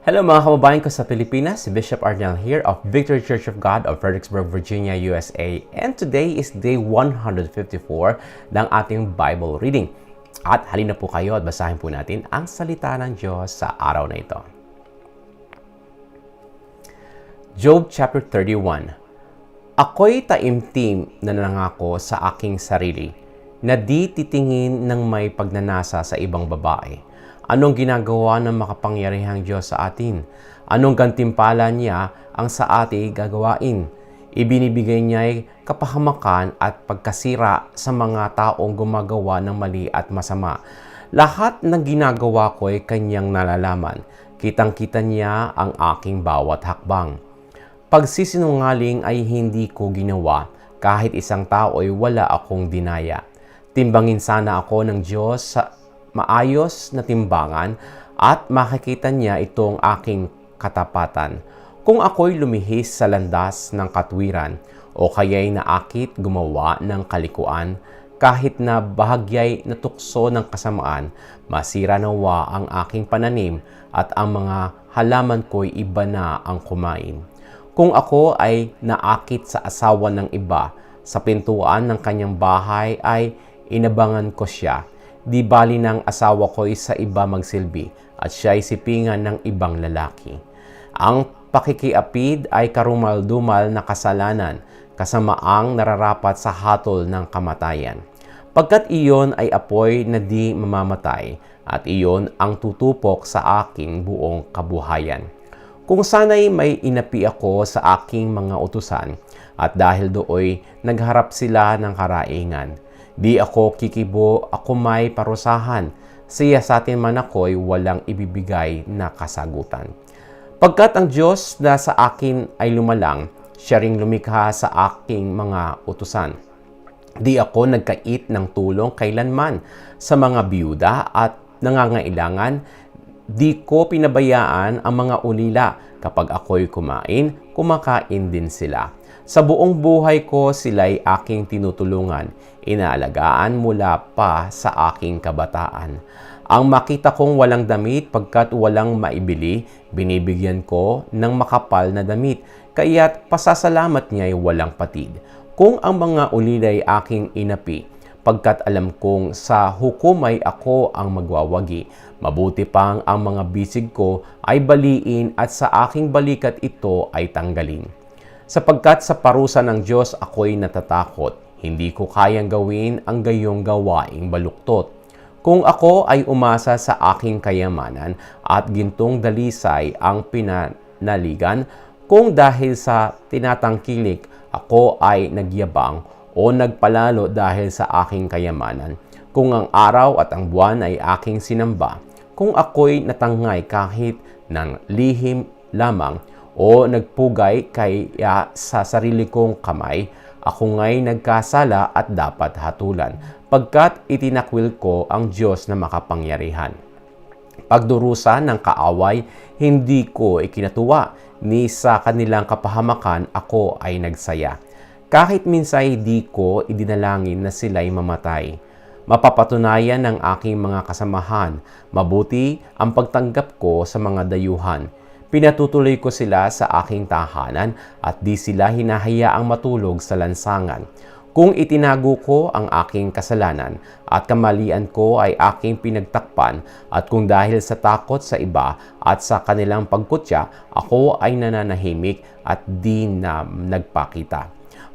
Hello mga kababayan ko sa Pilipinas, Bishop Arnel here of Victory Church of God of Fredericksburg, Virginia, USA. And today is day 154 ng ating Bible reading. At halina po kayo at basahin po natin ang salita ng Diyos sa araw na ito. Job chapter 31. Ako'y taimtim na nangako sa aking sarili na di titingin ng may pagnanasa sa ibang babae. Anong ginagawa ng makapangyarihang Diyos sa atin? Anong gantimpala niya ang sa atin gagawain? Ibinibigay niya kapahamakan at pagkasira sa mga taong gumagawa ng mali at masama. Lahat ng ginagawa ko ay kanyang nalalaman. Kitang-kita niya ang aking bawat hakbang. Pagsisinungaling ay hindi ko ginawa. Kahit isang tao ay wala akong dinaya. Timbangin sana ako ng Diyos sa maayos na timbangan at makikita niya itong aking katapatan. Kung ako'y lumihis sa landas ng katwiran o kaya'y naakit gumawa ng kalikuan, kahit na bahagya'y natukso ng kasamaan, masira nawa ang aking pananim at ang mga halaman ko'y iba na ang kumain. Kung ako ay naakit sa asawa ng iba, sa pintuan ng kanyang bahay ay inabangan ko siya. Di bali ng asawa ko'y sa iba magsilbi at siya'y sipingan ng ibang lalaki. Ang pakikiapid ay karumal-dumal na kasalanan, kasamaang nararapat sa hatol ng kamatayan. Pagkat iyon ay apoy na di mamamatay at iyon ang tutupok sa aking buong kabuhayan. Kung sana'y may inapi ako sa aking mga utusan at dahil dooy nagharap sila ng karaingan, di ako kikibo, ako may parusahan. Siya sa atin man ako'y walang ibibigay na kasagutan. Pagkat ang Diyos na sa akin ay lumalang, siya ring lumikha sa aking mga utusan. Di ako nagkait ng tulong kailanman sa mga biyuda at nangangailangan. Di ko pinabayaan ang mga ulila. Kapag ako'y kumain, kumakain din sila. Sa buong buhay ko sila'y aking tinutulungan, inaalagaan mula pa sa aking kabataan. Ang makita kong walang damit pagkat walang maibili, binibigyan ko ng makapal na damit, kaya't pasasalamat niya'y walang patid. Kung ang mga ulila'y aking inapi, pagkat alam kong sa hukumay ako ang magwawagi, mabuti pang ang mga bisig ko ay baliin at sa aking balikat ito ay tanggalin. Sapagkat sa parusa ng Diyos ako'y natatakot, hindi ko kayang gawin ang gayong gawaing baluktot. Kung ako ay umasa sa aking kayamanan at gintong dalisay ang pinanaligan, kung dahil sa tinatangkilik ako ay nagyabang o nagpalalo dahil sa aking kayamanan, kung ang araw at ang buwan ay aking sinamba, kung ako'y natangay kahit ng lihim lamang, o nagpugay kaya sa sarili kong kamay, ako nga'y nagkasala at dapat hatulan, pagkat itinakwil ko ang Diyos na makapangyarihan. Pagdurusa ng kaaway, hindi ko ikinatuwa, ni sa kanilang kapahamakan ako ay nagsaya. Kahit minsay di ko idinalangin na sila'y mamatay. Mapapatunayan ng aking mga kasamahan, mabuti ang pagtanggap ko sa mga dayuhan. Pinatutuloy ko sila sa aking tahanan at di sila hinahayaang matulog sa lansangan. Kung itinago ko ang aking kasalanan at kamalian ko ay aking pinagtakpan at kung dahil sa takot sa iba at sa kanilang pagkutya, ako ay nananahimik at di na nagpakita.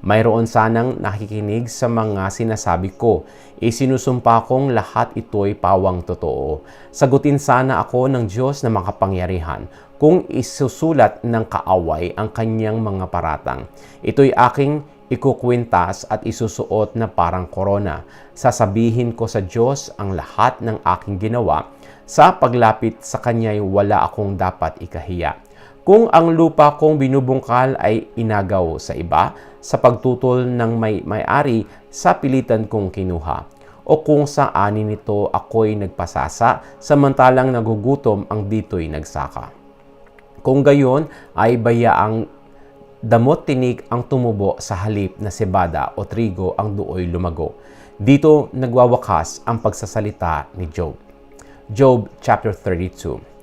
Mayroon sanang nakikinig sa mga sinasabi ko. Isinusumpa kong lahat ito'y pawang totoo. Sagutin sana ako ng Diyos na makapangyarihan kung isusulat ng kaaway ang kanyang mga paratang. Ito'y aking ikukwintas at isusuot na parang korona. Sasabihin ko sa Diyos ang lahat ng aking ginawa. Sa paglapit sa kanya'y wala akong dapat ikahiya. Kung ang lupa kong binubungkal ay inagaw sa iba, sa pagtutol ng may-ari sa pilitan kong kinuha, o kung sa ani nito ako'y nagpasasa, samantalang nagugutom ang dito'y nagsaka. Kung gayon ay bayaang damot tinik ang tumubo sa halip na sebada o trigo ang duoy lumago. Dito nagwawakas ang pagsasalita ni Job. Job chapter 32.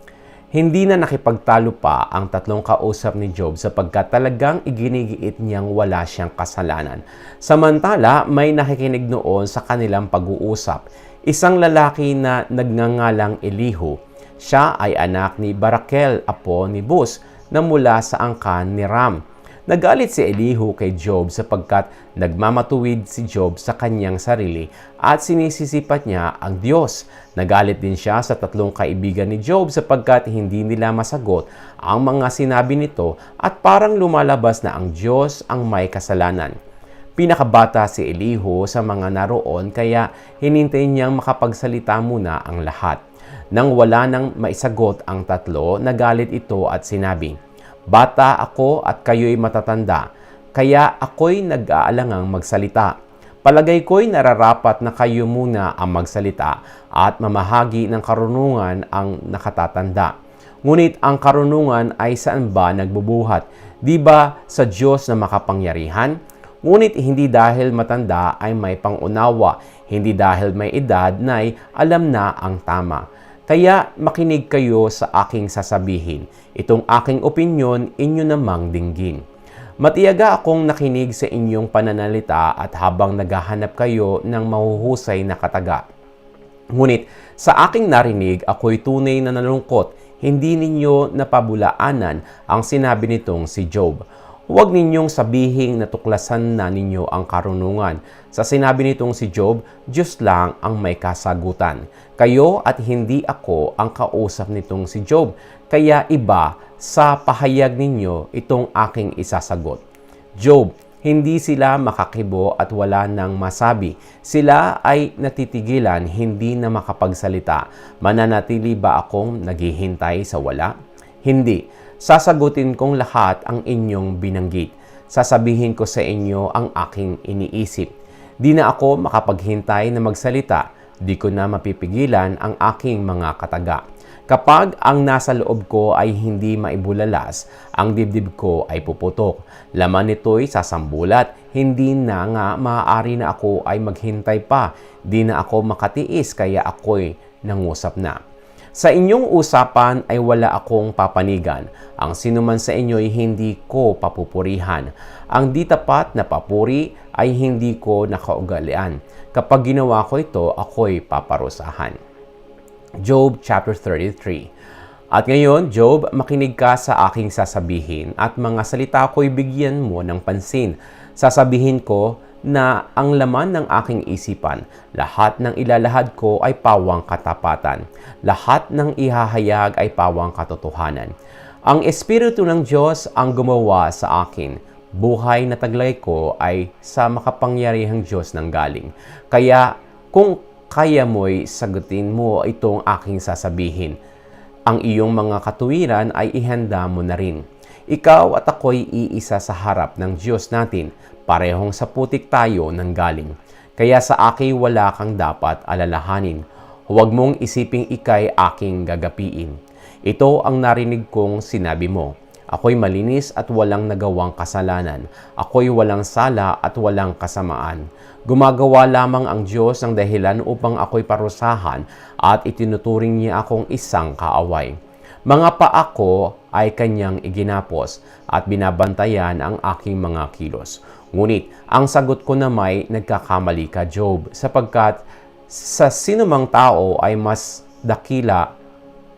Hindi na nakipagtalo pa ang tatlong kausap ni Job sapagkat talagang iginigiit niyang wala siyang kasalanan. Samantala, may nakikinig noon sa kanilang pag-uusap. Isang lalaki na nagngangalang Elihu. Siya ay anak ni Barakel, apo ni Bus, na mula sa angkan ni Ram. Nagalit si Elihu kay Job sapagkat nagmamatuwid si Job sa kanyang sarili at sinisisipat niya ang Diyos. Nagalit din siya sa tatlong kaibigan ni Job sapagkat hindi nila masagot ang mga sinabi nito at parang lumalabas na ang Diyos ang may kasalanan. Pinakabata si Elihu sa mga naroon kaya hinintay niyang makapagsalita muna ang lahat. Nang wala nang maisagot ang tatlo, nagalit ito at sinabi, "Bata ako at kayo'y matatanda, kaya ako'y nag-aalangang magsalita. Palagay ko'y nararapat na kayo muna ang magsalita at mamahagi ng karunungan ang nakatatanda. Ngunit ang karunungan ay saan ba nagbubuhat? Di ba sa Diyos na makapangyarihan? Ngunit hindi dahil matanda ay may pangunawa, hindi dahil may edad na'y alam na ang tama. Kaya makinig kayo sa aking sasabihin. Itong aking opinyon, inyo namang dinggin. Matiyaga akong nakinig sa inyong pananalita at habang naghahanap kayo ng mahuhusay na kataga. Ngunit sa aking narinig, ako'y tunay na nalungkot. Hindi ninyo napabulaanan ang sinabi nitong si Job. Huwag ninyong sabihing natuklasan na ninyo ang karunungan. Sa sinabi nitong si Job, Diyos lang ang may kasagutan. Kayo at hindi ako ang kausap nitong si Job. Kaya iba sa pahayag ninyo itong aking isasagot. Job, hindi sila makakibo at wala nang masabi. Sila ay natitigilan, hindi na makapagsalita. Mananatili ba akong naghihintay sa wala? Hindi. Sasagutin kong lahat ang inyong binanggit. Sasabihin ko sa inyo ang aking iniisip. Di na ako makapaghintay na magsalita. Di ko na mapipigilan ang aking mga kataga. Kapag ang nasa loob ko ay hindi maibulalas, ang dibdib ko ay puputok. Laman nito'y sasambulat. Hindi na nga maaari na ako ay maghintay pa. Di na ako makatiis kaya ako'y nangusap na. Sa inyong usapan ay wala akong papanigan. Ang sinuman sa inyo ay hindi ko papupurihan. Ang di tapat na papuri ay hindi ko nakaugalian. Kapag ginawa ko ito, ako'y paparusahan. Job chapter 33. At ngayon, Job, makinig ka sa aking sasabihin at mga salita ko'y bigyan mo ng pansin. Sasabihin ko na ang laman ng aking isipan, lahat ng ilalahad ko ay pawang katapatan. Lahat ng ihahayag ay pawang katotohanan. Ang Espiritu ng Diyos ang gumawa sa akin. Buhay na taglay ko ay sa makapangyarihang Diyos nang galing. Kaya kung kaya mo'y sagutin mo itong aking sasabihin, ang iyong mga katuwiran ay ihanda mo na rin. Ikaw at ako'y iisa sa harap ng Diyos natin. Parehong sa putik tayo nang galing. Kaya sa akin wala kang dapat alalahanin. Huwag mong isiping ika'y aking gagapiin. Ito ang narinig kong sinabi mo. Ako'y malinis at walang nagawang kasalanan. Ako'y walang sala at walang kasamaan. Gumagawa lamang ang Diyos ng dahilan upang ako'y parusahan at itinuturing niya akong isang kaaway. Mga paa ko ay kanyang iginapos at binabantayan ang aking mga kilos. Ngunit ang sagot ko na may nagkakamali ka, Job, sapagkat sa sinumang tao ay mas dakila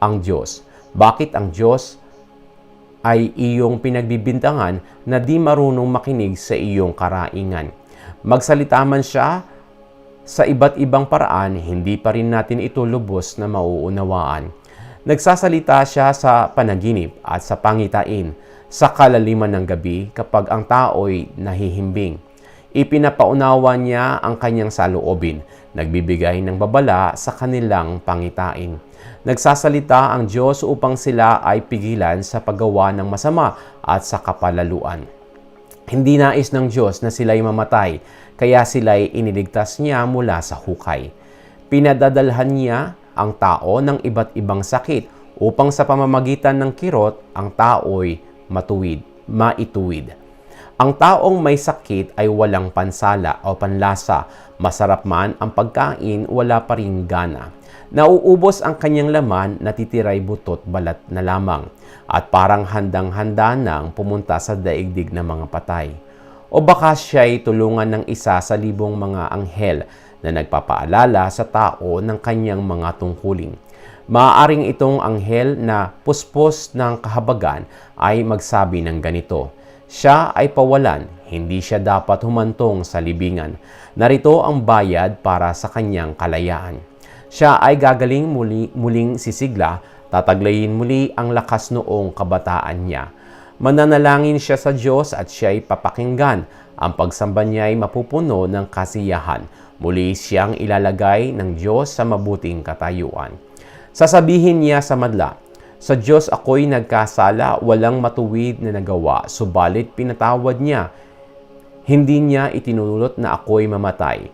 ang Diyos. Bakit ang Diyos ay iyong pinagbibintangan na di marunong makinig sa iyong karaingan? Magsalita man siya sa iba't ibang paraan, hindi pa rin natin ito lubos na mauunawaan. Nagsasalita siya sa panaginip at sa pangitain, sa kalaliman ng gabi kapag ang tao'y nahihimbing. Ipinapaunawa niya ang kanyang saloobin, nagbibigay ng babala sa kanilang pangitain. Nagsasalita ang Diyos upang sila ay pigilan sa paggawa ng masama at sa kapalaluan. Hindi nais ng Diyos na sila'y mamatay, kaya sila'y iniligtas niya mula sa hukay. Pinadadalhan niya ang tao ng iba't ibang sakit upang sa pamamagitan ng kirot ang tao'y maituwid. Ang taong may sakit ay walang pansala o panlasa. Masarap man ang pagkain, wala pa ring gana. Nauubos ang kanyang laman, natitiray butot balat na lamang. At parang handang-handa nang pumunta sa daigdig ng mga patay. O baka siya'y tulungan ng isa sa libong mga anghel na nagpapaalala sa tao ng kanyang mga tungkulin. Maaaring itong anghel na puspos ng kahabagan ay magsabi ng ganito, siya ay pawalan, hindi siya dapat humantong sa libingan. Narito ang bayad para sa kanyang kalayaan. Siya ay gagaling muling sisigla, tataglayin muli ang lakas noong kabataan niya. Mananalangin siya sa Diyos at siya ay papakinggan. Ang pagsamba niya ay mapupuno ng kasiyahan. Muli siyang ilalagay ng Diyos sa mabuting katayuan. Sasabihin niya sa madla, sa Diyos ako'y nagkasala, walang matuwid na nagawa, subalit pinatawad niya. Hindi niya itinulot na ako'y mamatay.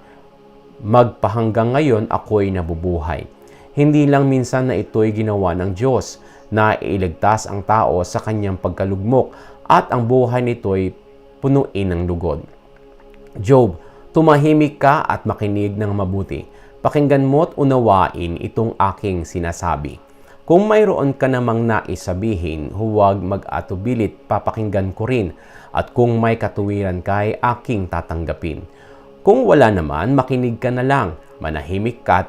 Magpahanggang ngayon ako'y nabubuhay. Hindi lang minsan na ito'y ginawa ng Diyos, na iligtas ang tao sa kanyang pagkalugmok at ang buhay nito'y punuin ng lugod. Job, tumahimik ka at makinig ng mabuti. Pakinggan mo't unawain itong aking sinasabi. Kung mayroon ka namang nais sabihin, huwag mag-atubilit, papakinggan ko rin. At kung may katuwiran ka, aking tatanggapin. Kung wala naman, makinig ka na lang. Manahimik ka at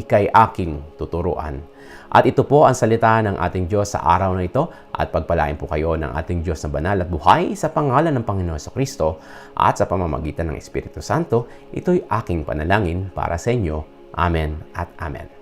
ikay aking tuturuan. At ito po ang salita ng ating Diyos sa araw na ito at pagpalain po kayo ng ating Diyos na banal at buhay sa pangalan ng Panginoon Jesucristo at sa pamamagitan ng Espiritu Santo. Ito'y aking panalangin para sa inyo. Amen at Amen.